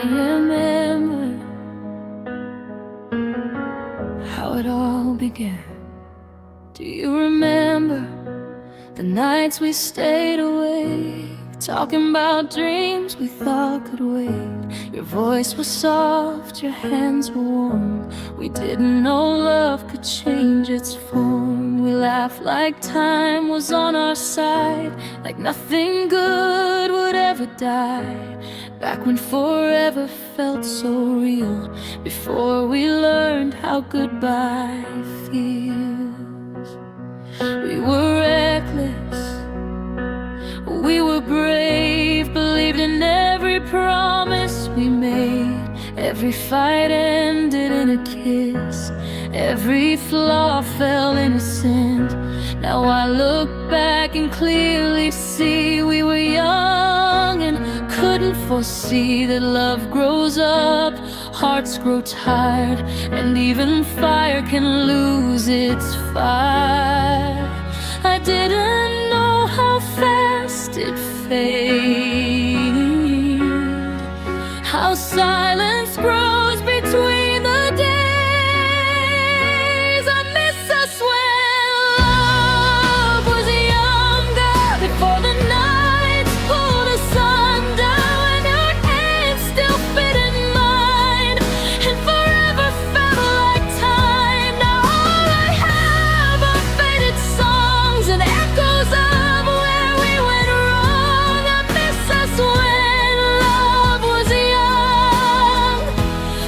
remember how it all began? Do you remember the nights we stayed awake, talking about dreams we thought could wait? Your voice was soft, your hands were warm. We didn't know love could change its form. We laughed like time was on our side, like nothing good would ever die. Back when forever felt so real, before we learned how goodbye feels. We were reckless, we were brave, believed in every promise we made. Every fight ended in a kiss, every flaw fell innocent. Now I look back and clearly see we were young and couldn't foresee that love grows up, hearts grow tired, and even fire can lose its fire. I didn't know how fast it fades, how silence grows between the days. I miss us when love was younger, before the nights pulled us under, when your hands still fit in mine, and forever felt like time. Now all I have are faded songs and echoes of where we went wrong. I miss us when love was young,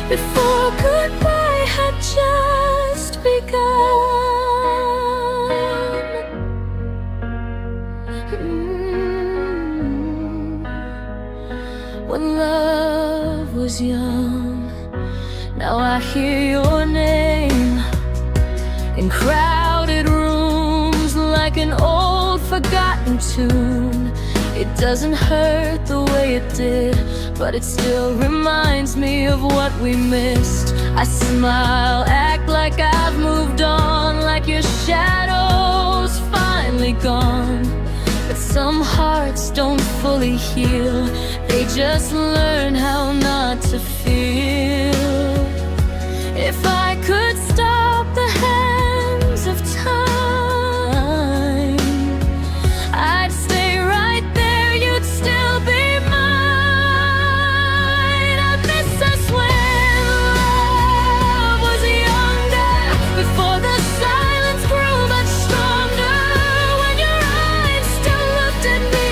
before goodbye had just begun. When love was young. Now I hear your name in crowded rooms like an old forgotten tune. It doesn't hurt the way it did, but it still reminds me of what we missed. I smile, act like I've moved on, like your shadow's finally gone. But some hearts don't fully heal, they just learn how not to feel. If I could stop the hands of time, I'd stay right there, you'd still be mine. I miss us when love was younger, before the silence grew much stronger, when your eyes still looked at me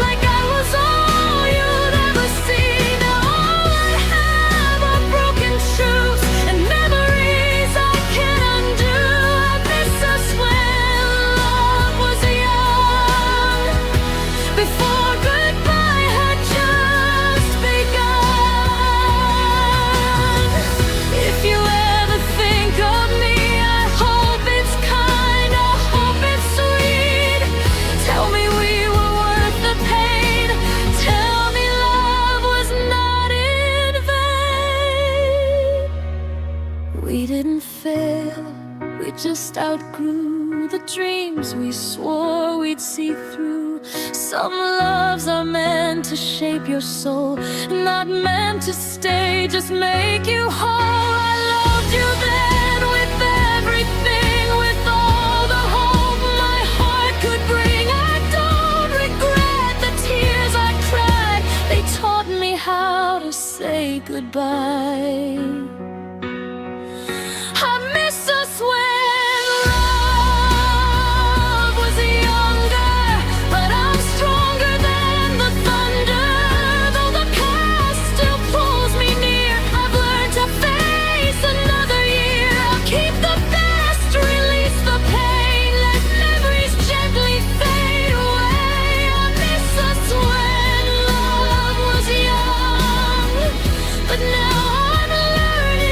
like I was all you'd ever see. Now all I have are broken truths and memories I can't undo. I miss us when love was young, before goodbye had just begun. If you ever think of me, I hope it's kind, I hope it's sweet. Tell me we were worth the pain, tell me love was not in vain. We didn't fail, we just outgrew the dreams we swore we'd see through. Some loves are meant to shape your soul, not meant to stay, just make you whole. I loved you then with everything, with all the hope my heart could bring. I don't regret the tears I cried, they taught me how to say goodbye. I miss us when love was younger, but I'm stronger than the thunder. Though the past still pulls me near, I've learned to face another year. I'll keep the best, release the pain, let memories gently fade away. I miss us when love was young, but now I'm learning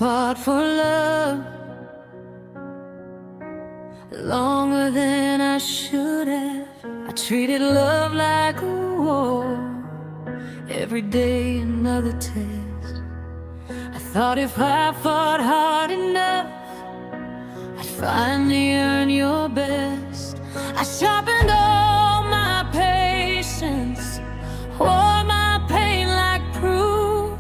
fought for love longer than I should have. I treated love like a war, every day another test. I thought if I fought hard enough, I'd finally earn your best. I sharpened all my patience, wore my pain like proof.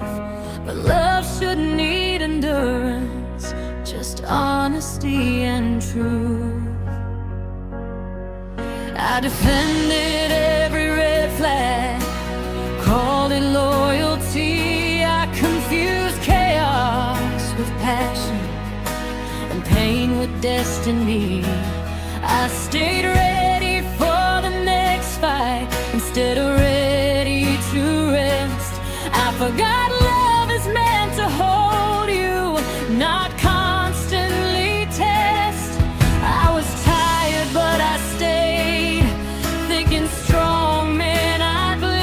But love shouldn't need endurance, just honesty and truth. I defended every red flag, called it loyalty. I confused chaos with passion and pain with destiny. I stayed ready for the next fight instead of ready to rest. I forgot love is meant to hold you, not constantly test. I was tired, but I stayed, thinking strong men I'd bleed.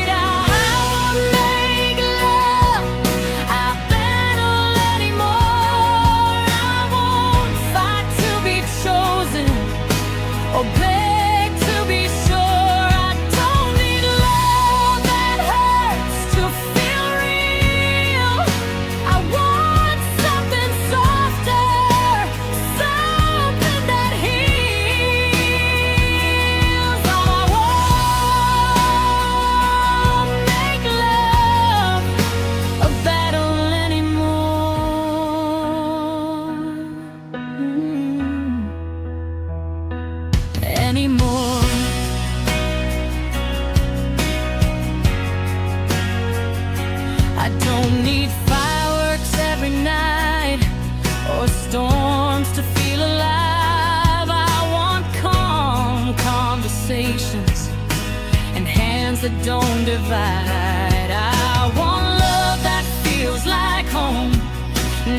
I won't make love, I battle anymore. I won't fight to be chosen or beg to be sure. I don't need love that hurts to feel real. I want something softer, something that heals. Oh, I won't make love a battle anymore. Anymore. I don't need fireworks every night or storms to feel alive. I want calm conversations and hands that don't divide. I want love that feels like home,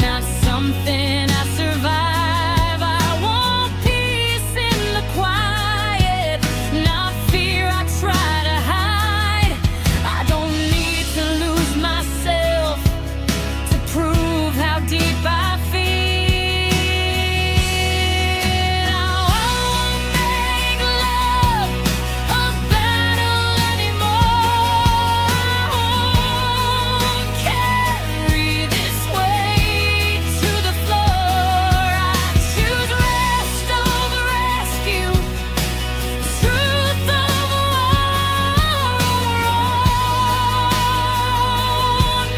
not something I survive. I want peace in the quiet, not fear I try to hide. I don't need to lose myself to prove how deep I feel. I won't make love a battle anymore. I won't carry this weight to the floor. I choose rest over rescue, truth over war.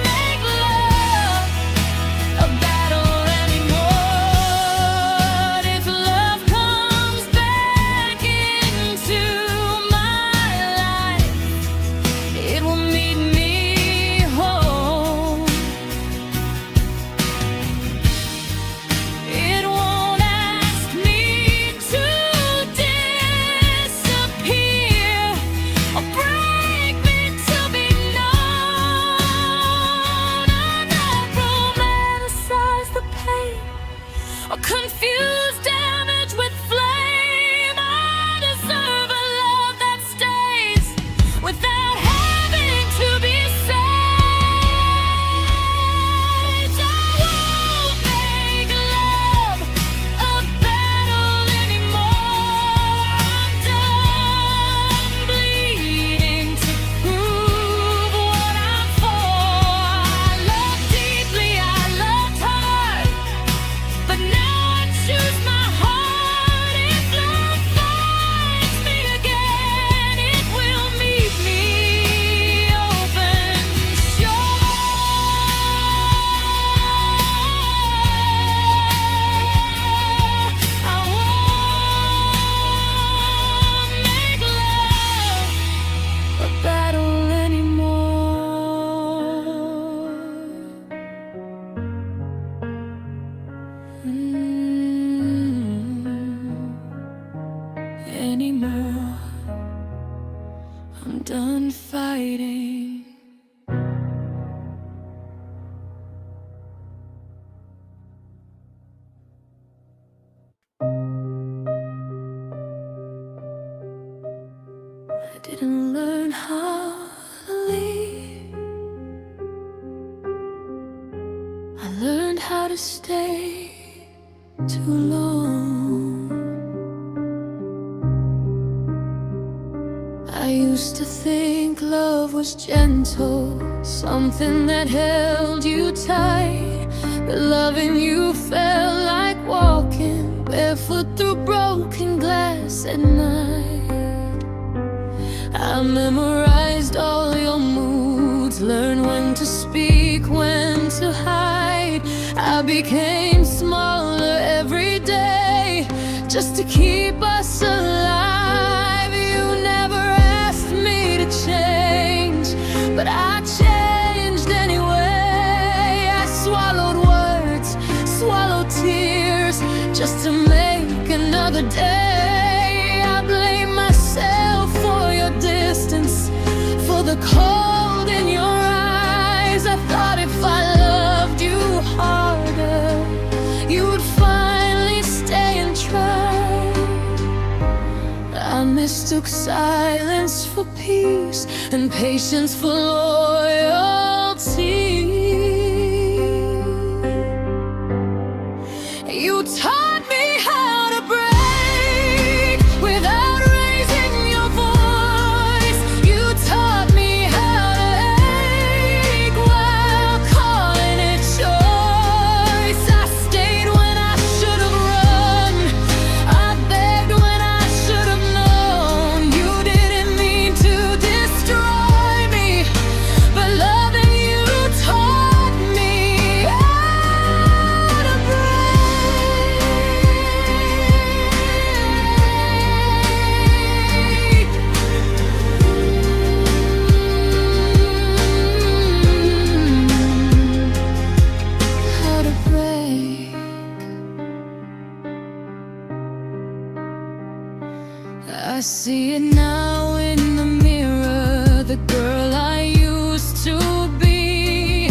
Make love a battle anymore. If love comes back into my life, it will meet me home. It won't ask me to disappear or break me to be known. I not romanticize the pain or confuse damage with flame. I deserve a love that stays without having to be saved. I won't make love a battle anymore. I'm done bleeding to prove what I'm for. I love deeply, I loved hard, but now I choose my heart. If love finds me again, it will meet me open shore. I won't make love a battle anymore. Anymore. I'm done fighting. I didn't learn how to leave to stay too long. I used to think love was gentle, something that held you tight. But loving you felt like walking barefoot through broken glass at night. I memorized all your moods, learned when to speak, when to hide. I became smaller every day just to keep us alive. You never asked me to change, but I changed anyway. I swallowed words, swallowed tears, just to make another day. I blame myself for your distance, for the cold in your eyes. I thought if I loved you harder, you would finally stay and try. I mistook silence for peace and patience for loyalty. You taught me how to break without raising your voice. You taught me how to ache while calling it choice. I stayed when I should have run, I begged when I should have known. You didn't mean to destroy me, but loving you taught me how to break. How to break. I see it now in the mirror, the girl I used to be.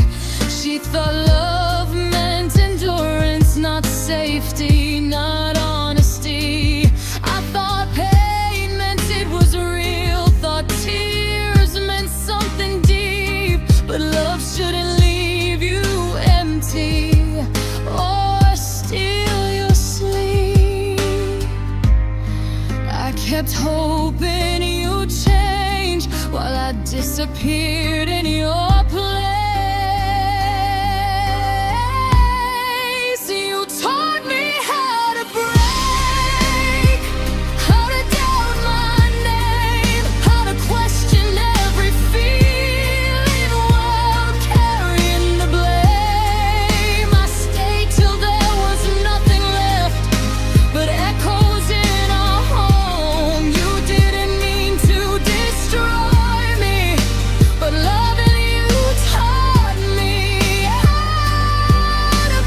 She thought love meant endurance, not safety, not honesty. I thought pain meant it was real, thought tears meant something deep. But love shouldn't leave you empty or steal your sleep. I kept hoping you'd change while I disappeared in your place. You taught me how to break, how to doubt my name, how to question every feeling while carrying the blame. I stayed till there was nothing left but echoes in our home. You didn't mean to destroy me, but loving you taught me how to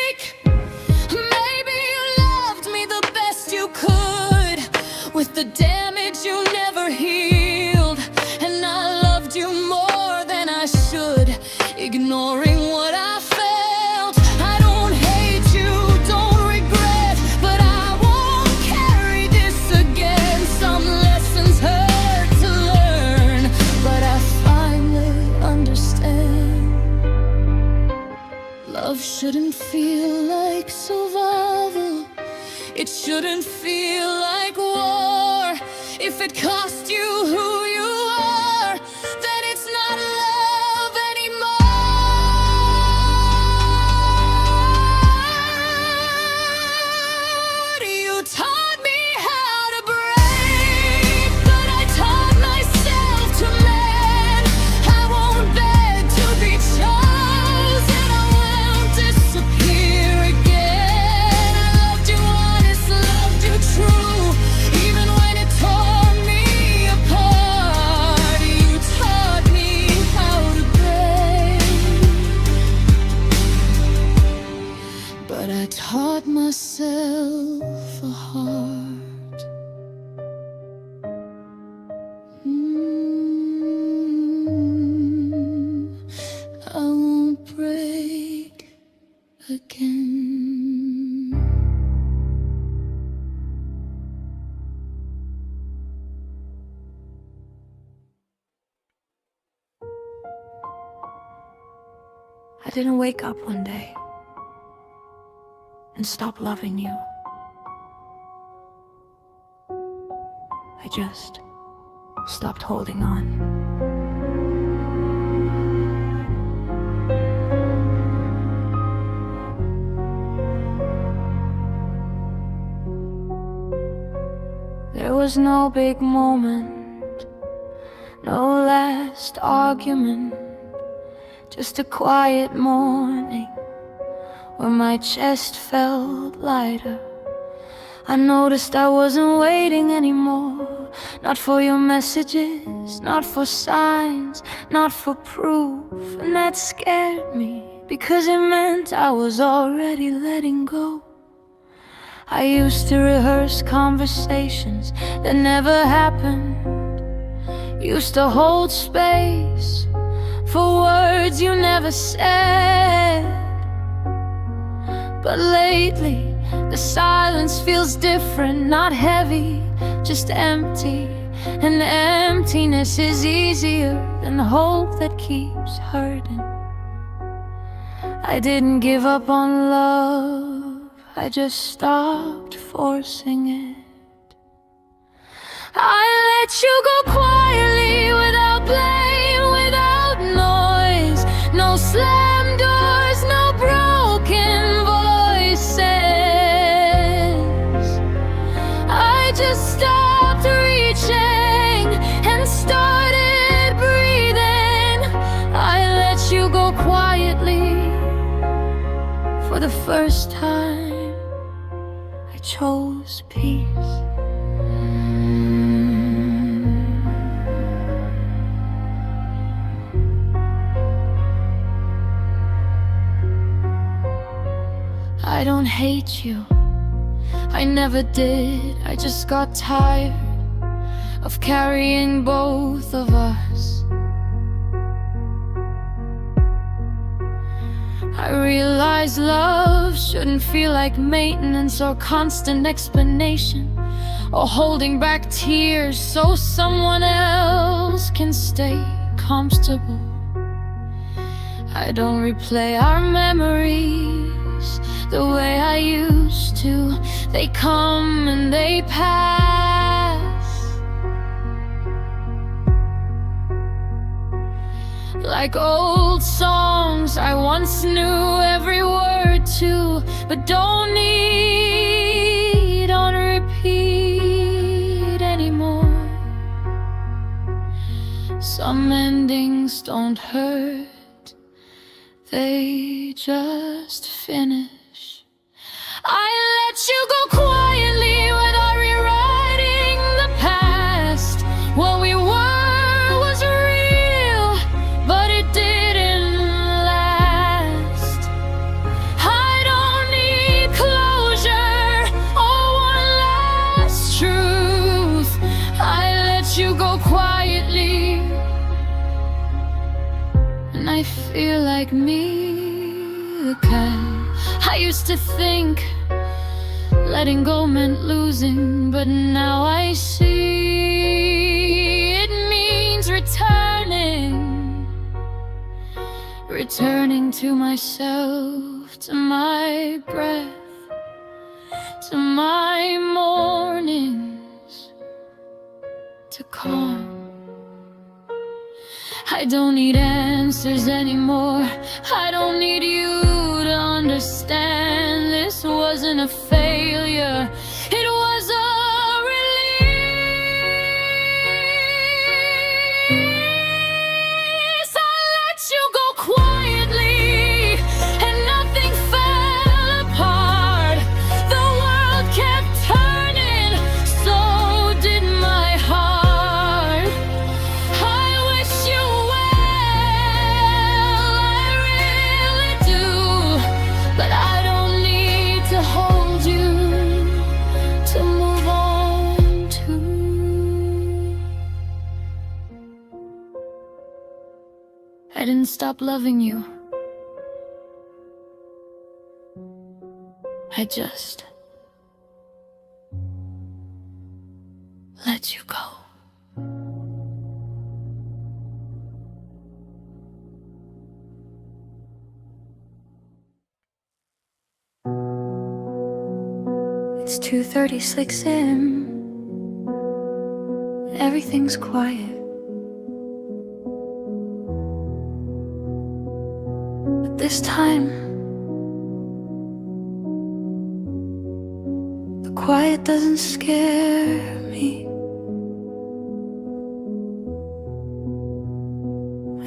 break. Maybe you loved me the best you could, with the damage you never healed. And I loved you more than I should, ignoring what I felt. I don't hate you, don't regret, but I won't carry this again. Some lessons hurt to learn, but I finally understand. Love shouldn't feel like survival, it shouldn't feel like war. If it cost you who you are, then it's not love anymore. You taught me how to break, but I taught myself to mend. I won't beg to be chosen, I won't disappear again. I loved you honest, loved you true, even when it tore me apart. You taught me how to break, but I taught myself a heart. I won't break again. didn't wake up one day and stop loving you. I just stopped holding on. There was no big moment, no last argument, just a quiet morning where my chest felt lighter. I noticed I wasn't waiting anymore, not for your messages, not for signs, not for proof. And that scared me, because it meant I was already letting go. I used to rehearse conversations that never happened, used to hold space for words you never said. But lately, the silence feels different, not heavy, just empty. And emptiness is easier than hope that keeps hurting. I didn't give up on love, I just stopped forcing it. I let you go quietly, without blame, without noise. No slam doors, no broken voices. I just stopped reaching and started breathing. I let you go quietly. For the first time, I chose peace. I don't hate you, I never did. I just got tired of carrying both of us. I realize love shouldn't feel like maintenance or constant explanation, or holding back tears so someone else can stay comfortable. I don't replay our memories the way I used to. They come and they pass, like old songs I once knew every word to, but don't need on repeat anymore. Some endings don't hurt, they just finish. I let you go quietly, without rewriting the past. What we were was real, but it didn't last. I don't need closure or one last truth. I let you go quietly, and I feel like me again. I used to think letting go meant losing, but now I see it means returning to myself, to my breath, to my mornings, to calm. I don't need answers anymore, I don't need you to understand. This wasn't a failure, it was a release. I let you go quietly, and nothing fell apart. The world kept turning, so did my heart. I wish you well, I really do, but I don't need to hold you to move on to. I didn't stop loving you, I just let you go. It's 2:36 a.m. Everything's quiet, but this time the quiet doesn't scare me.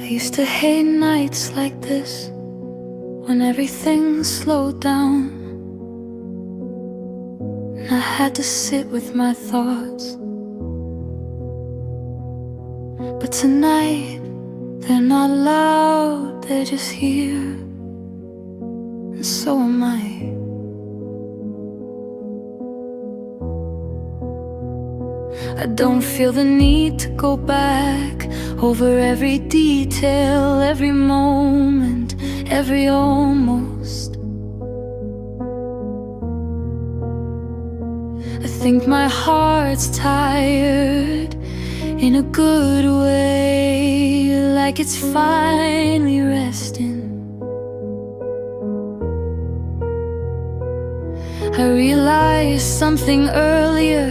I used to hate nights like this, when everything slowed down and I had to sit with my thoughts. But tonight, they're not loud, they're just here, and so am I. I don't feel the need to go back over every detail, every moment, every almost. I think my heart's tired in a good way, like it's finally resting. I realized something earlier,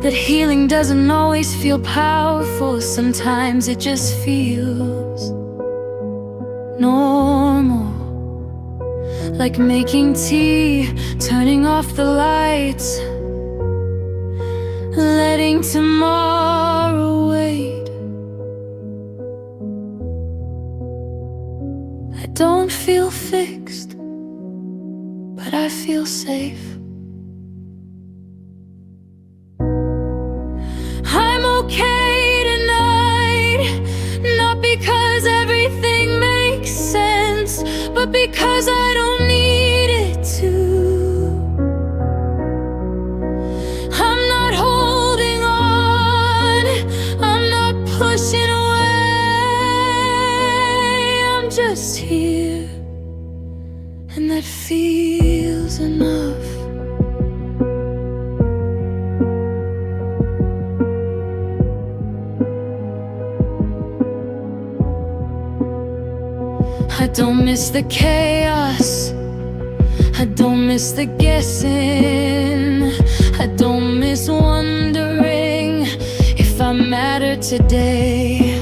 that healing doesn't always feel powerful. Sometimes it just feels normal, like making tea, turning off the lights, letting tomorrow wait. I don't feel fixed, but I feel safe. I'm okay tonight, not because everything makes sense, but because I don't need it to. I'm not holding on, I'm not pushing away, I'm just here, and that feels enough. I don't miss the chaos, I don't miss the guessing, I don't miss wondering if I matter today.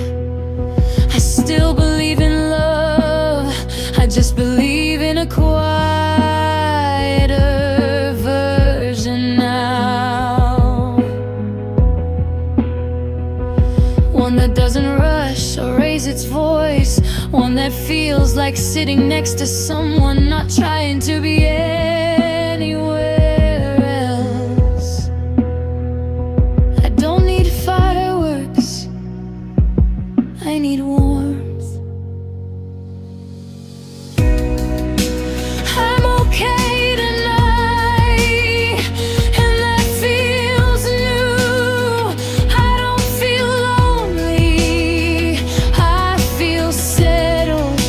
I still believe in love, I just believe in a quieter version now, one that doesn't rush or raise its voice, one that feels like sitting next to someone, not trying to be anywhere else. I don't need fireworks, I need warmth. I'm okay tonight, and that feels new. I don't feel lonely, I feel settled,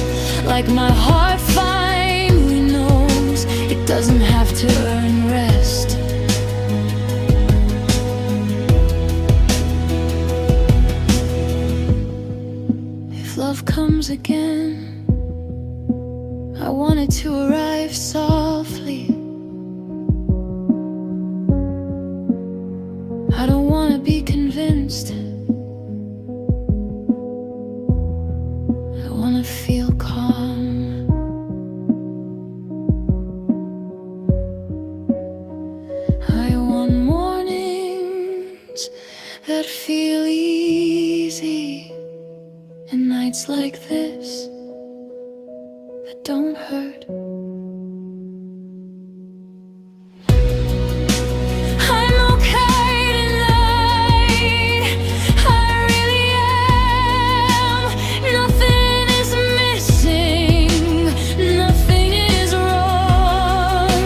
like my heart finally knows it doesn't have to earn rest. If love comes again, I want it to arrive softly. I don't want to be convinced, I want to feel calm. I want mornings that feel easy, and nights like this that don't hurt. I'm okay tonight, I really am. Nothing is missing, nothing is wrong.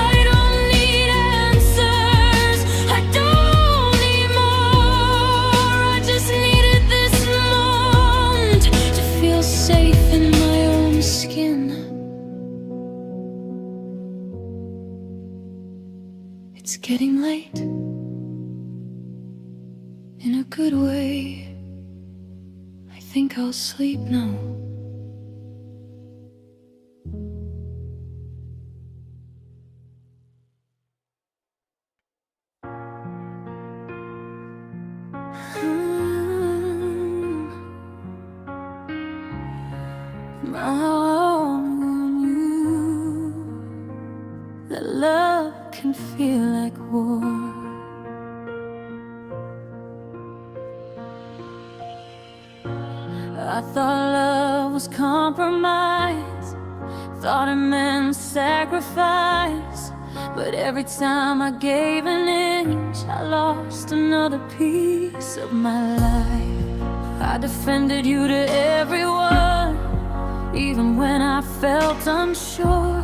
I don't need answers, I don't need more. I just needed this moment to feel safe in my own skin. It's getting late, in a good way. I think I'll sleep now. love can feel like war. I thought love was compromise, thought it meant sacrifice. But every time I gave an inch, I lost another piece of my life. I defended you to everyone, even when I felt unsure.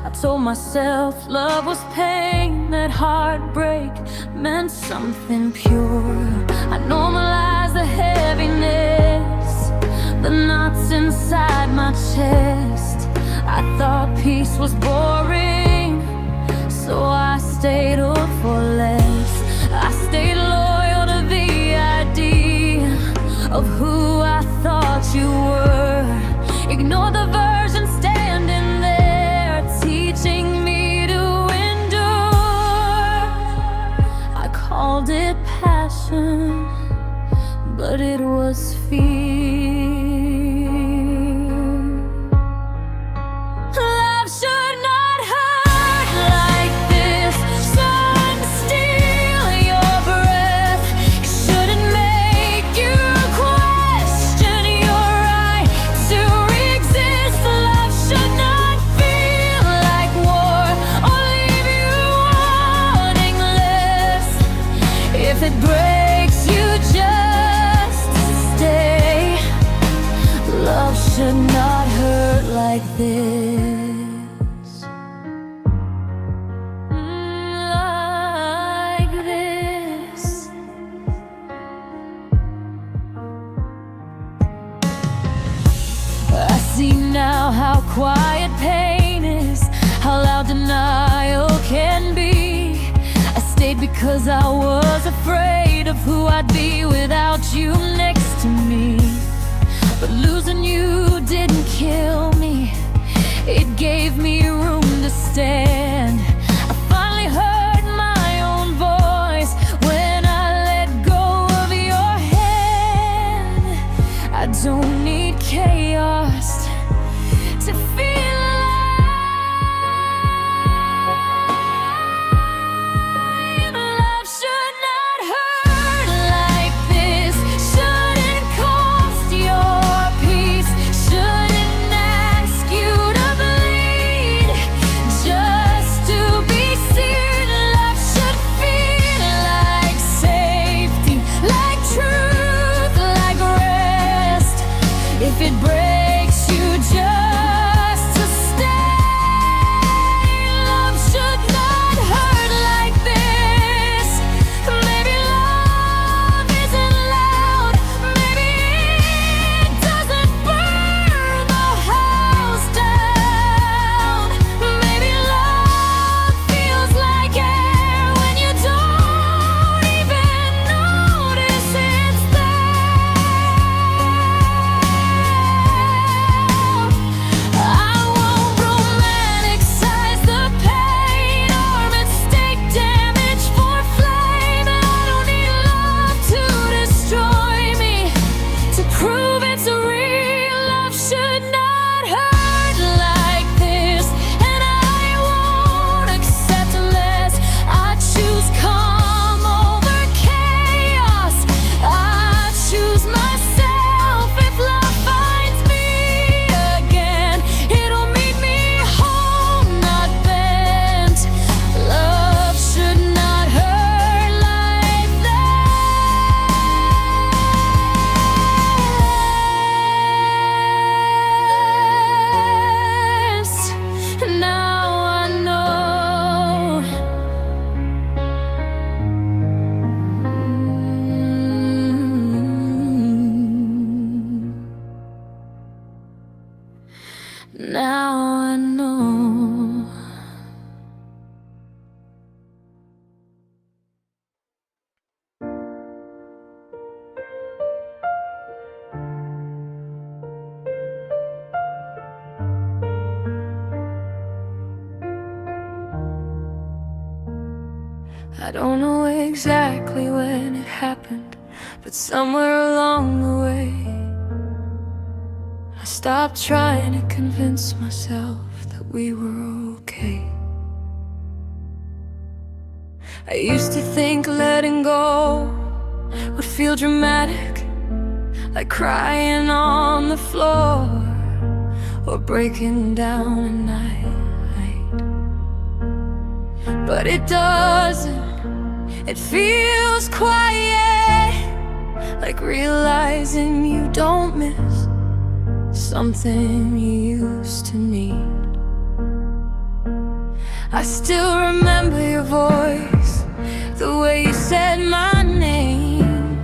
I told myself love was pain, that heartbreak meant something pure. I normalized the heaviness, the knots inside my chest. I thought peace was boring, so I stayed up for less. I stayed loyal to the idea of who I thought you were. Ignore the version standing there, teaching me to endure. I called it passion, but it was fear. Love should not hurt like this. Shouldn't steal your breath. Shouldn't make you question your right to exist. Love should not feel like war or leave you wanting less. If it breaks you, just stay. Love should not hurt like this. Like this. I see now how quiet pain is, how loud denial can be. I stayed because I was afraid of who I'd be without you next to me. But losing you didn't kill me, it gave me room to stand. I finally heard my own voice when I let go of your hand. I don't need chaos to feel alive. Love should not hurt like this. Shouldn't cost your peace. Shouldn't ask you to bleed just to be seen. Love should feel like safety, like truth, like rest. If it breaks you, just to stay. Love should not hurt like this. Maybe love isn't loud, maybe it doesn't burn the house down. Maybe love feels like air when you don't even notice it's there. I won't romanticize the pain or mistake damage for flame. I don't need love to destroy me, to prove it's real. Love should not hurt like this, and I won't accept less. I choose calm over chaos. I choose myself. If love finds me again, it'll meet me whole, not bent. Love should not hurt like this. Now I know. Now I know. I don't know exactly when it happened, but somewhere along the way I stopped trying to convince myself that we were okay. I used to think letting go would feel dramatic, like crying on the floor or breaking down at night. But it doesn't, it feels quiet, like realizing you don't miss something you used to need. I still remember your voice, the way you said my name,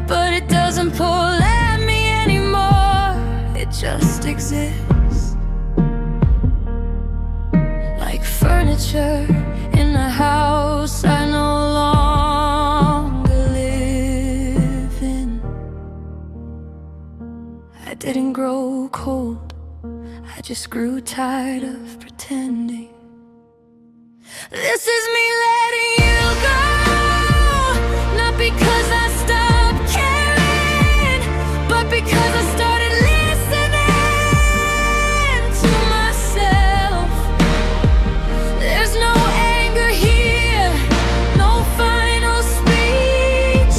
but it doesn't pull at me anymore. It just exists, like furniture in a house I no longer live in. I didn't grow cold, I just grew tired of pretending. This is me letting you go, not because I stopped caring, but because I started listening to myself. There's no anger here, no final speech,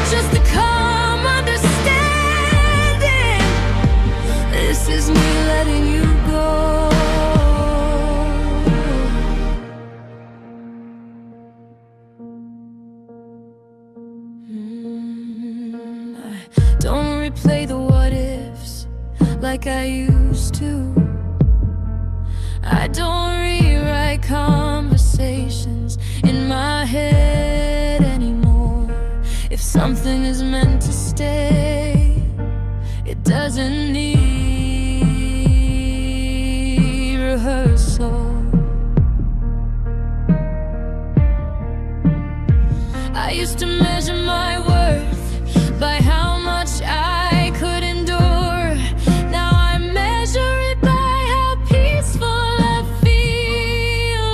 just a calm understanding. This is me letting you go. Don't replay the what-ifs like I used to. I don't rewrite conversations in my head anymore. If something is meant to stay, it doesn't need rehearsal. I used to measure my worth by how much I could endure. Now I measure it by how peaceful I feel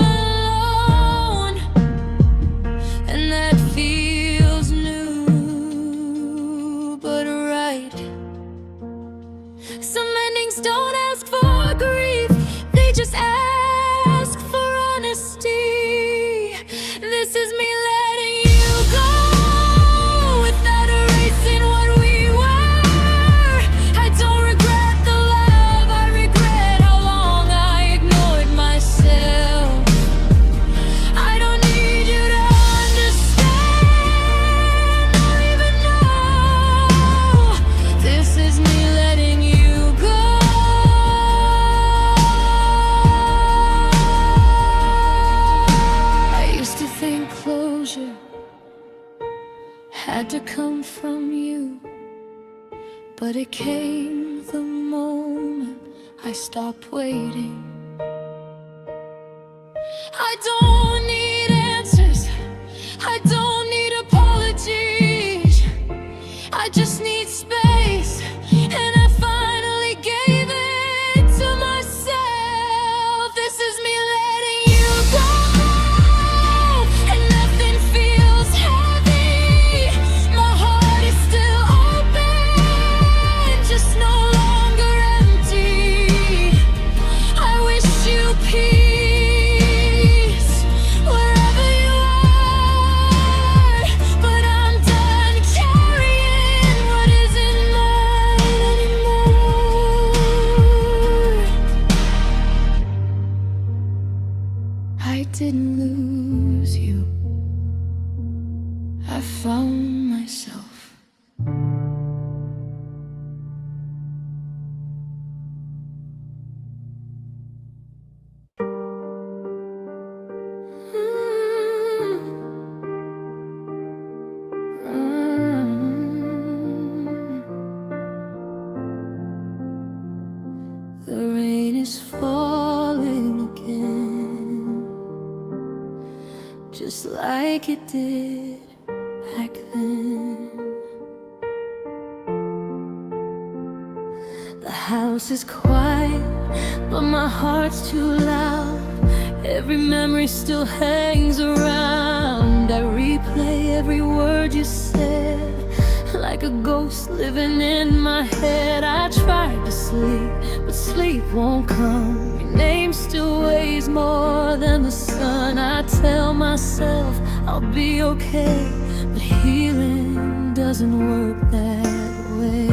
alone. And that feels new, but right. Some endings don't ask for grief, they just ask for honesty. This is me letting you go, without erasing what we were. I don't regret the love, I regret how long I ignored myself. I don't need you to understand or even know. This is me letting you go. I used to think closure had to come from you, but it came the moment I stopped waiting. I don't need answers, I don't need apologies, I just need space, and I finally gave it to myself. This is me letting you go, and nothing feels heavy. My heart is still open, just no longer empty. I wish you peace wherever you are, but I'm done carrying what isn't mine anymore. I didn't lose you, I found myself. The rain is falling again, just like it did back then. The house is quiet, but my heart's too loud. Every memory still hangs around. I replay every word you said, like a ghost living in my head. I tried to sleep, but sleep won't come. name still weighs more than the sun. I tell myself I'll be okay, but healing doesn't work that way.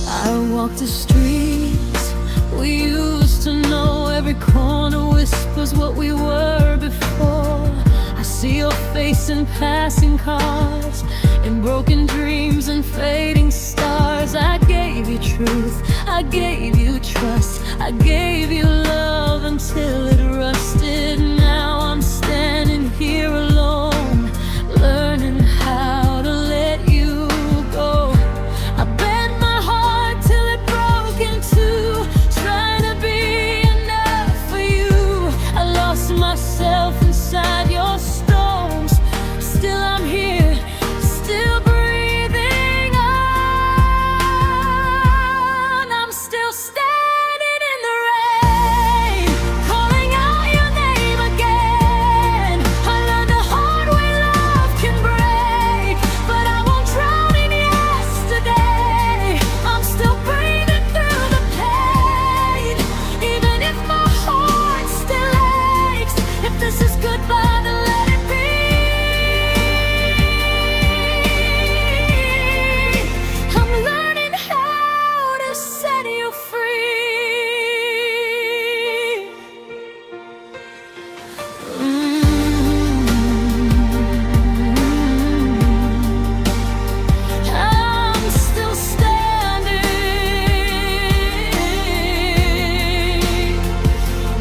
I walk the streets we used to know, every corner whispers what we were before. I see your face in passing cars, in broken dreams and fading stars. I gave you truth, I gave you trust, I gave you love until it rusted. Now I'm standing here alone, learning how to let you go. I bent my heart till it broke in two, trying to be enough for you. I lost myself inside your storms. Still I'm here, still breathing on. I'm still standing in the rain, calling out your name again. I learned the hard way love can break, but I won't drown in yesterday. I'm still breathing through the pain, even if my heart still aches. If this is goodbye, then let it be. I'm learning how to set you free. I'm still standing.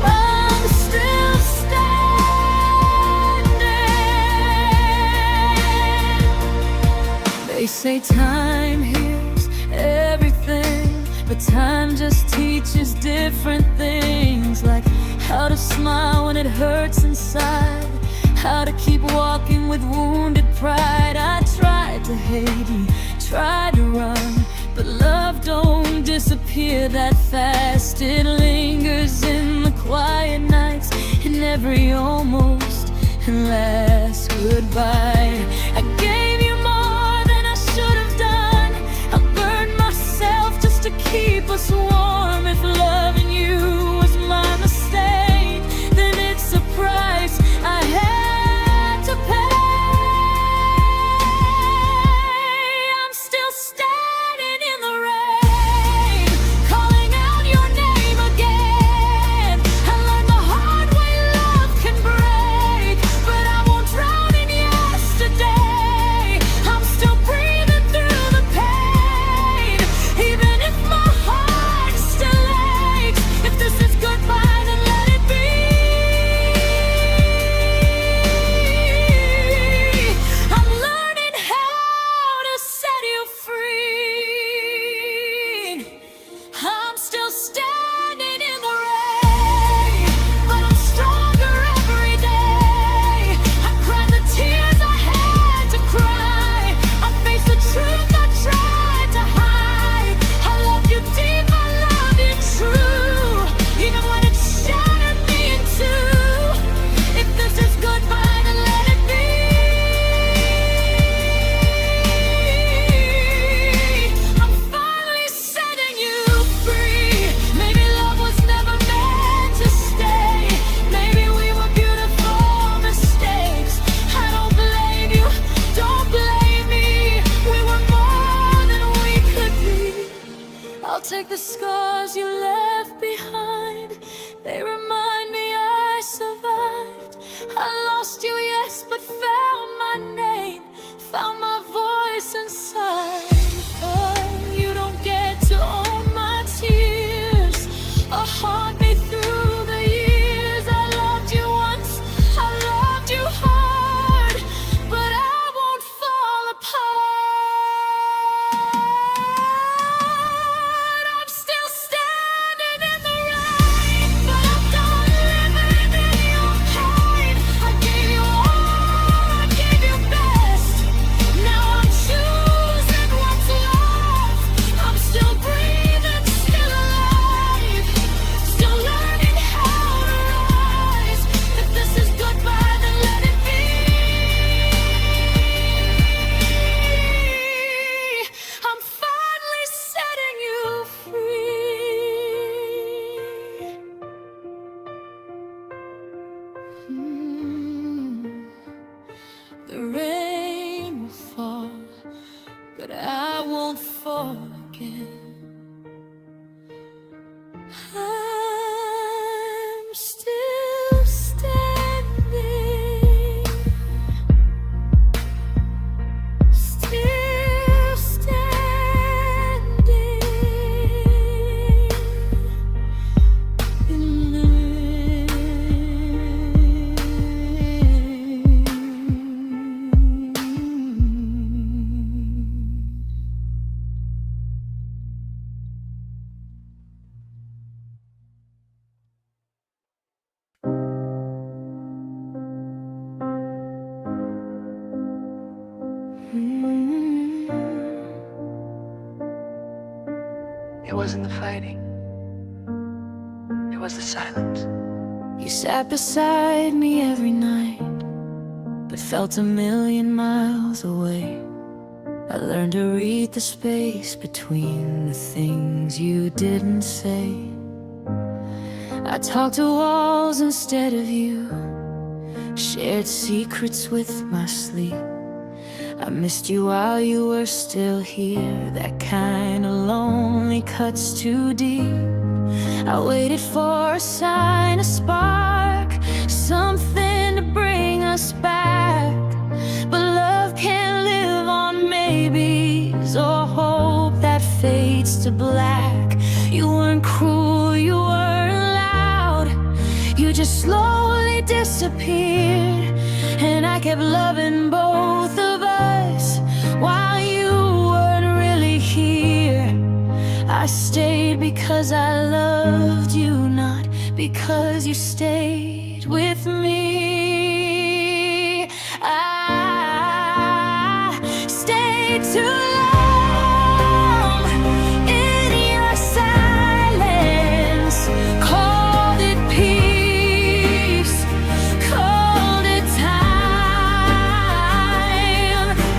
I'm still standing. They say time heals everything, but time just teaches different things, like how to smile when it hurts inside, how to keep walking with wounded pride. I tried to hate you, tried to run, but love don't disappear that fast. It lingers in the quiet nights, in every almost and last goodbye. I gave you more than I should have done. I burned myself just to keep us warm. If loving you was my mistake, then it's a price I had to pay. I'm still standing in the rain, calling out your name again. I learned the hard way love can break, but I won't drown in yesterday. I'm still breathing through the pain, even if my heart still aches. If this is goodbye, then let it be. I'm learning how to set you free. I'm still standing in the rain, but I'm stronger every day. I cried the tears I had to cry, I faced the truth I tried to hide. I love you deep, I love you true, even when it shattered me in two. If this is goodbye, then let it be. I'm finally setting you free. Maybe love was never meant to stay. Maybe we were beautiful mistakes. I don't blame you, don't blame me. We were more than we could be. I'll take the scars you left behind. They remind me I survived. I lost you, yes, but found my name, found my voice inside. But you don't get to own my tears or haunt me through the years. I loved you once, I loved you hard, but I won't fall apart. I'm still standing. I'm still standing, still standing in the It wasn't the fighting, it was the silence. You sat beside me every night, but felt a million miles away. I learned to read the space between the things you didn't say. I talked to walls instead of you, shared secrets with my sleep. I missed you while you were still here. That kind of lonely cuts too deep. I waited for a sign, a spark, something to bring us back. But love can't live on maybes or hope that fades to black. You weren't cruel, you weren't loud, you just slowly disappeared. And I kept loving both of us while you weren't really here. I stayed because I loved you, not because you stayed with me. I stayed too long in your silence, called it peace, called it time.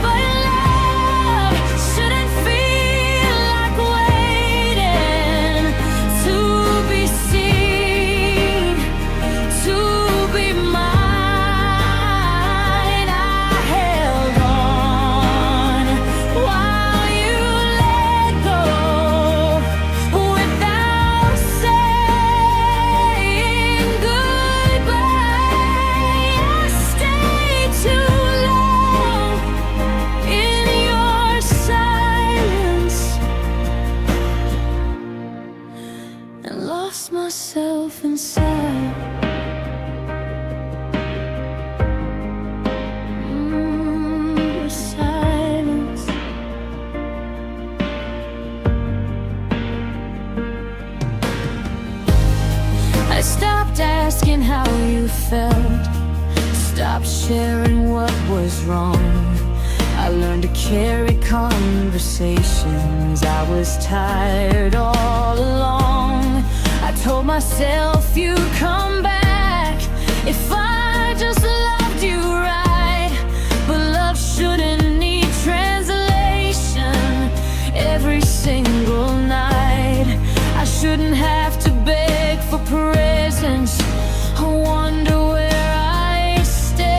But love shouldn't feel like waiting to be seen, to be mine. I held on while you let go, without saying goodbye. I stayed too long in your silence and lost myself inside. Silence. I stopped asking how you felt, stopped sharing what was wrong. I learned to carry conversations, I was tired all along. I told myself you'd come back if I just loved you right. But love shouldn't need translation every single night. I shouldn't have to beg for presents. I wonder where I stand.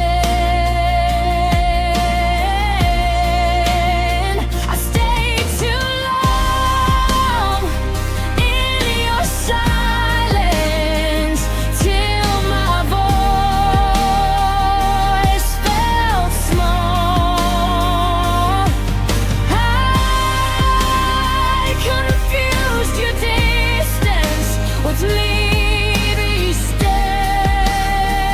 I stayed too long in your silence till my voice felt small. I confused your distance with me. Be still.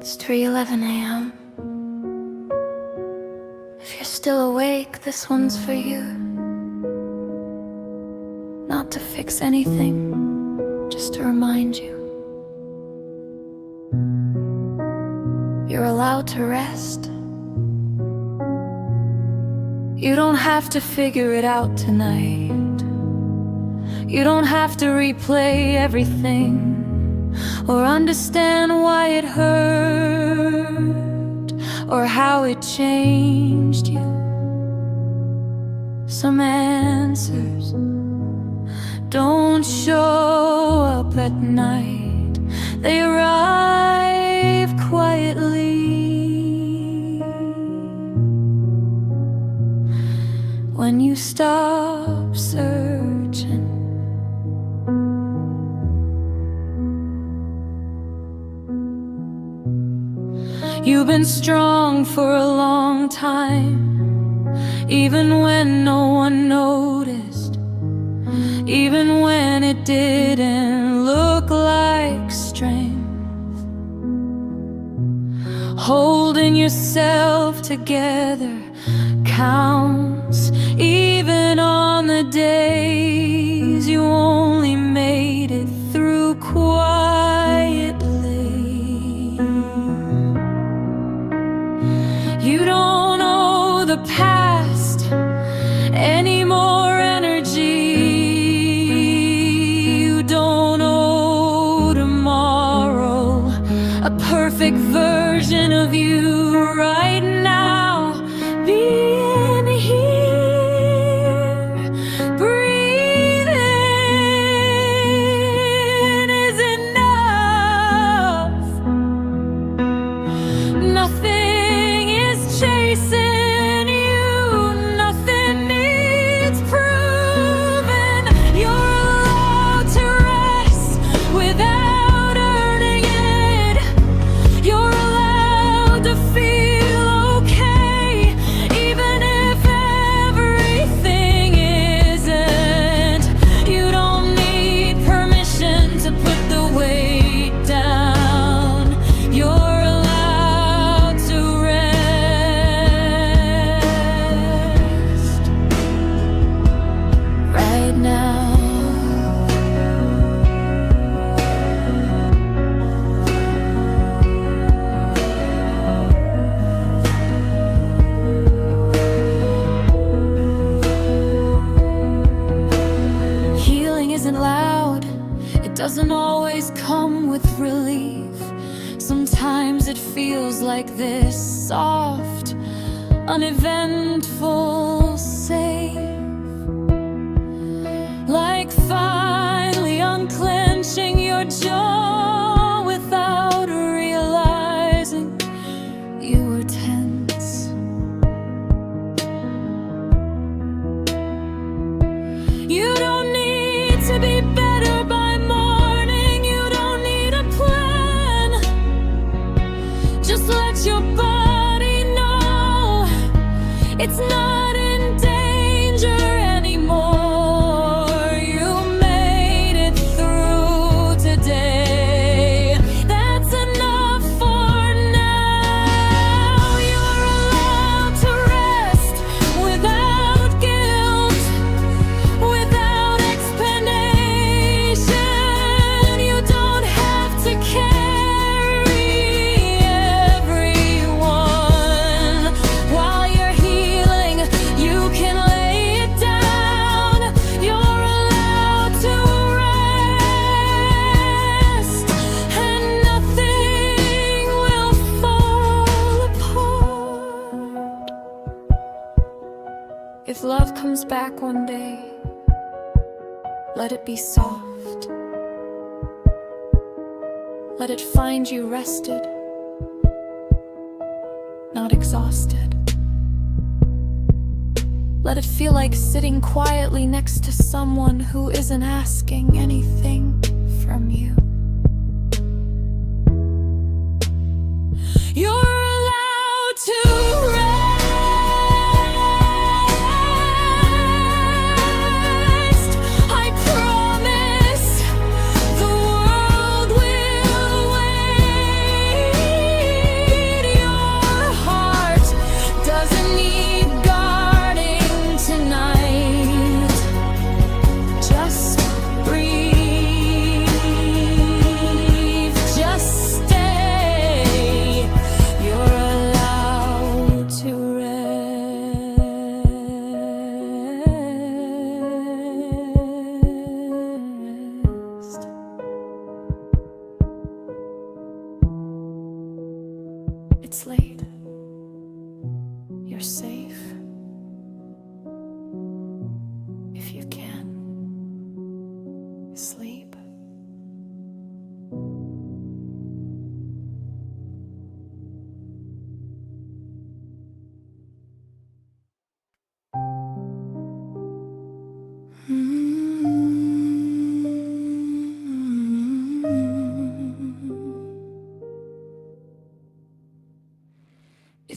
It's 3:11 a.m. If you're still awake, this one's for you. Not to fix anything, just to remind you. You're allowed to rest. You don't have to figure it out tonight. You don't have to replay everything or understand why it hurt or how it changed you. Some answers don't show up at night. They arrive quietly when you stop searching. You've been strong for a long time, even when no one noticed, even when it didn't look like strength. Holding yourself together counts, even on the days you only made it through quietly. You don't owe the past any more energy. You don't owe tomorrow a perfect version of you right now. Being here, breathing is enough. Nothing is chasing you, nothing needs proving. You're allowed to rest without earning it. You're allowed to feel okay, even if everything isn't. You don't need permission to put the weight down. You're allowed to rest right now. Healing isn't loud, it doesn't always come with relief. Sometimes it feels like this, soft, uneventful, safe. Like finally unclenching your jaw without realizing you were tense. You don't need to be better by morning. You don't need a plan. Just let your body know it's not in danger anymore. You made it through today. That's enough for now. You're allowed to rest without guilt, without explanation. You don't have to carry everyone. While you're healing, you can lay it down. You're allowed to rest, and nothing will fall apart. If love comes back one day, let it be soft. Let it find you rested, not exhausted. Let it feel like sitting quietly next to someone who isn't asking anything from you. You're allowed to rest. I promise the world will wait.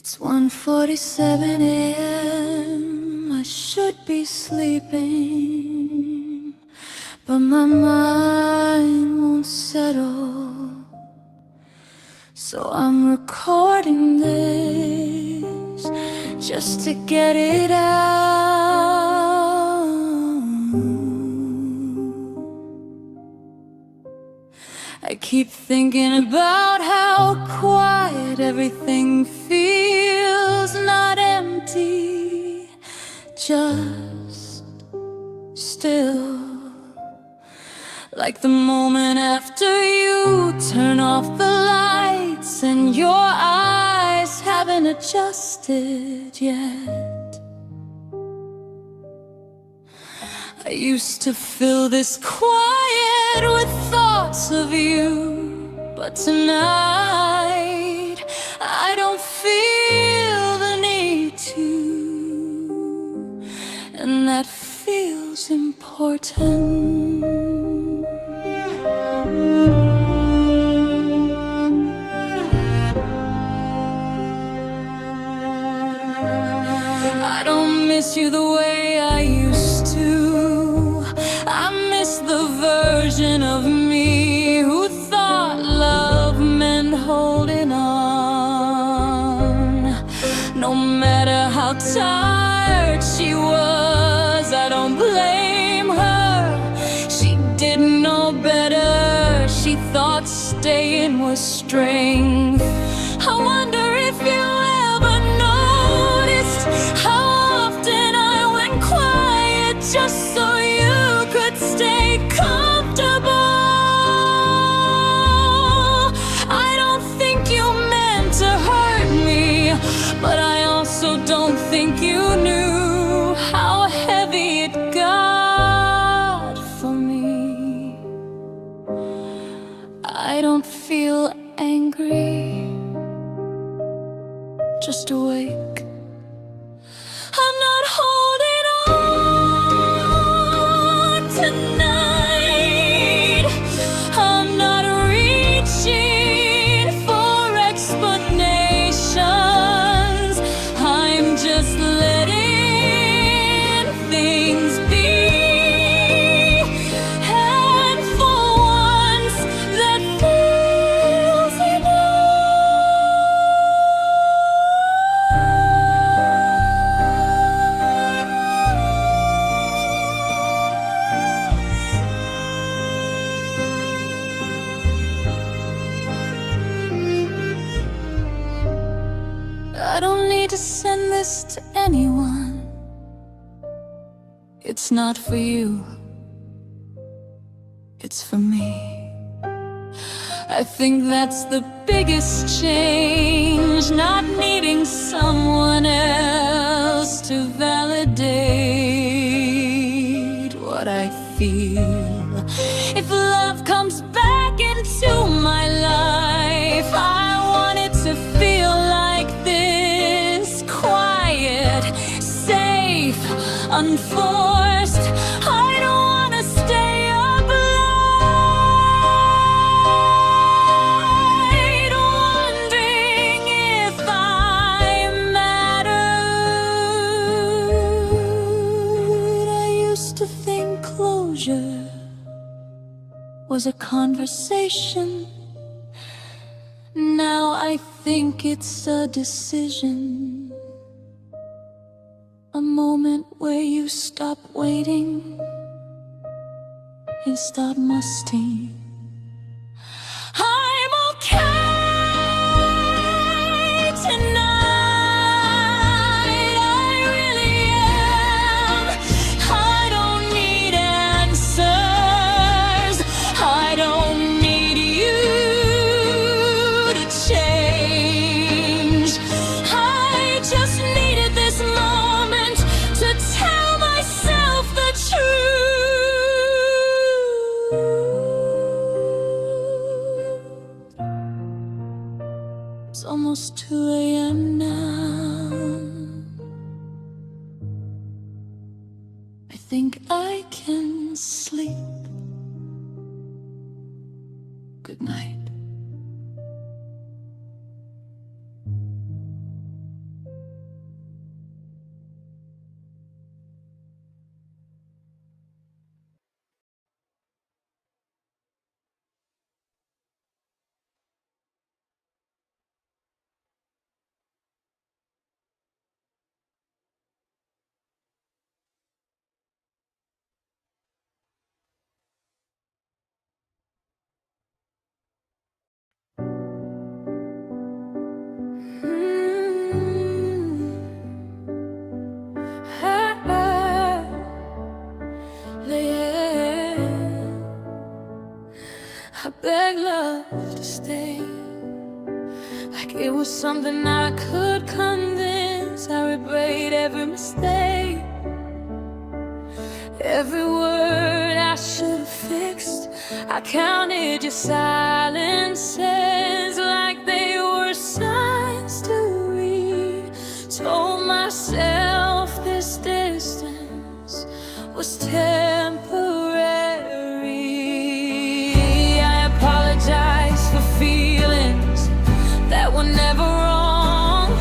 It's 1:47 a.m. I should be sleeping, but my mind won't settle. So I'm recording this just to get it out. I keep thinking about how quiet everything feels, not empty, just still. Like the moment after you turn off the lights and your eyes haven't adjusted yet. I used to fill this quiet with thoughts of you, but tonight I don't feel the need to, and that feels important. I don't miss you the way I used to. I miss the version of me who thought love meant holding on. No matter how tired she was, I don't blame her. She didn't know better. She thought staying was strength. I wonder if you ever noticed how often I went quiet just so you could stay comfortable. I don't think you meant to hurt me, but I also don't think you knew how heavy it got for me. I don't feel angry, just awake. I'm not holding on tonight. I'm not reaching for explanations. I'm just letting things be. And for once, that feels I don't need to send this to anyone. It's not for you, it's for me. I think that's the biggest change, not needing someone else to validate what I feel. If love comes back into my life, I want it to feel like this, quiet, safe, unforced. I don't wanna stay up late wondering if I mattered. I used to think closure was a conversation. Now I think it's a decision, a moment where you stop waiting and start musting. I'm okay tonight, I really am. I don't need answers, I don't need you to change. I just needed this moment to tell myself the truth. It's almost 2 a.m. now. I think I can sleep. Good night. begged love to stay, like it was something I could convince. I replayed every mistake, every word I should have fixed. I counted your silences like they were signs to read. Told myself this distance was temporary. I apologize for feelings that were never wrong.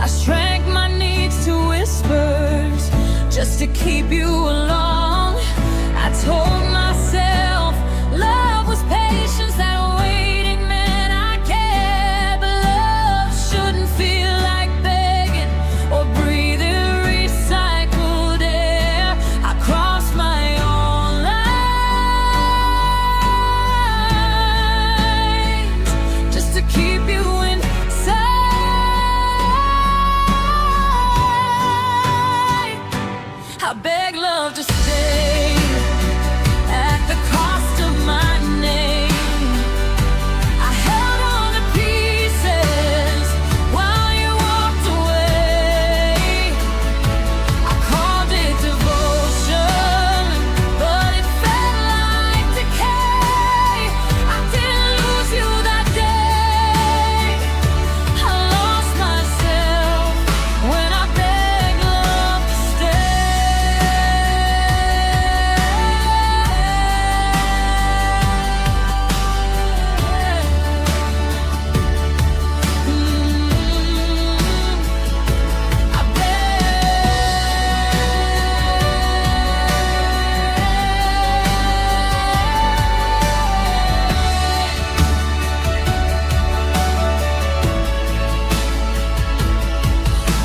I shrank my needs to whispers just to keep you along. I told myself love was patience, that waiting meant I cared. But love shouldn't feel like begging or breathing recycled air. I crossed my own lines just to keep you inside. I beg love to stay at the cost of my name. I held on to pieces while you walked away. I called it devotion, but it felt like decay. I didn't lose you that day. I lost myself when I begged love to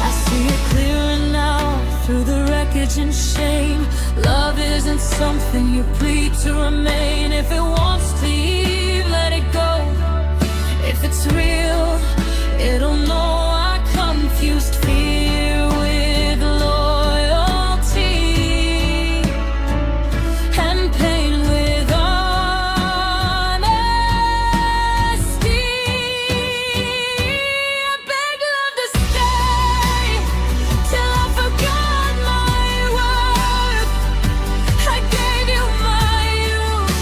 I see it clearer now through the wreckage and shame. Love isn't something you plead to remain. If it wants to leave, let it go. If it's real, it'll know I confused fear with loyalty and pain with honesty. I beg love to stay till I forgot my worth. I gave you my youth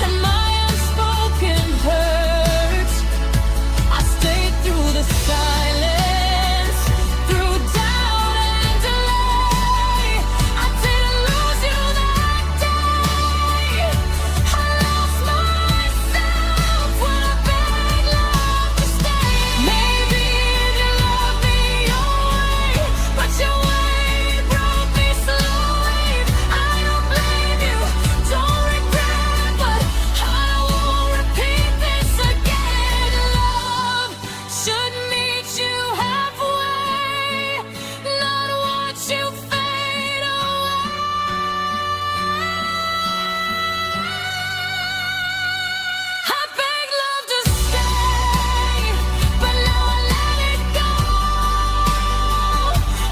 and my unspoken hurts. I stayed through the silence, through doubt and delay. I didn't lose you that day. I lost myself when I begged love to stay. Maybe you love me your way, but your way broke me slowly. I don't blame you, don't regret, but I won't repeat this again. Love should meet you halfway, not watch you fade away. I beg love to stay, but now I let it go.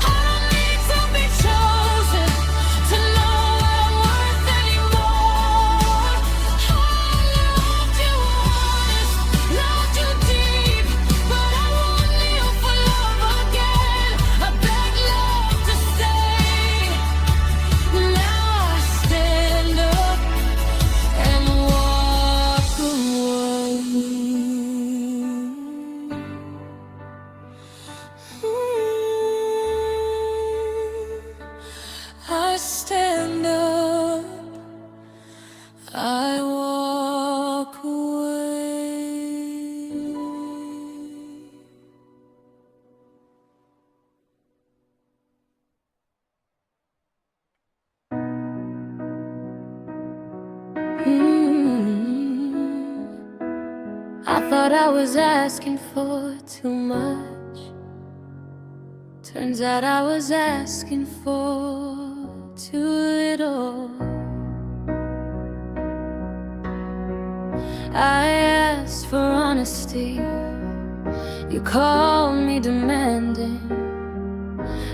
I don't need to be chosen to know what I'm worth anymore. I loved you honest, loved you deep, but I won't kneel for love again. I beg love to stay. Now I stand up and walk away. I stand up, I walk away. I thought I was asking for too much. Turns out I was asking for too little. I asked for honesty, you called me demanding.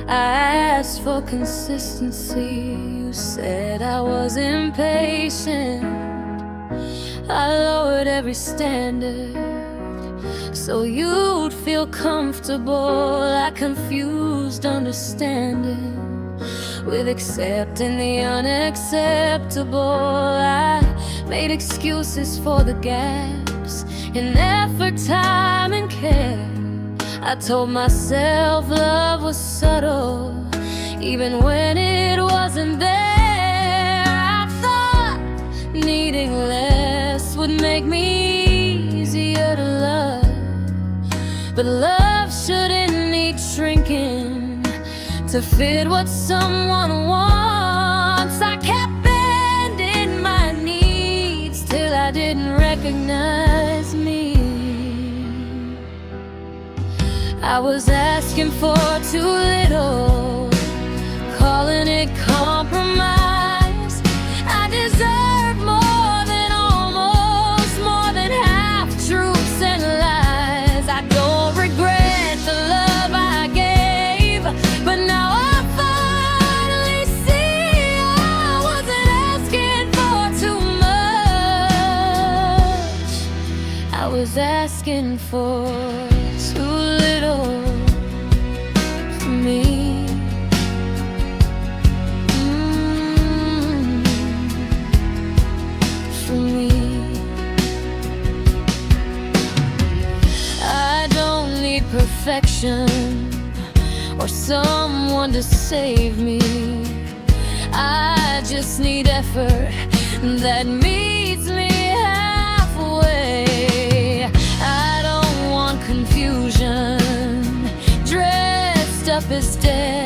I asked for consistency, you said I was impatient. I lowered every standard so you'd feel comfortable. I confused understanding with accepting the unacceptable. I made excuses for the gaps in effort, time, and care. I told myself love was subtle, even when it wasn't there. I thought needing less would make me easier to love, but love shouldn't need shrinking to fit what someone wants. I kept bending my needs till I didn't recognize me. I was asking for too little, calling it compromise. I deserved more than almost, more than half truths and lies. I don't regret the love I gave, but now I finally see I wasn't asking for too much. I was asking for too little for me. For me. I don't need perfection or someone to save me. I just need effort that meets me halfway. I don't want confusion dressed up as death.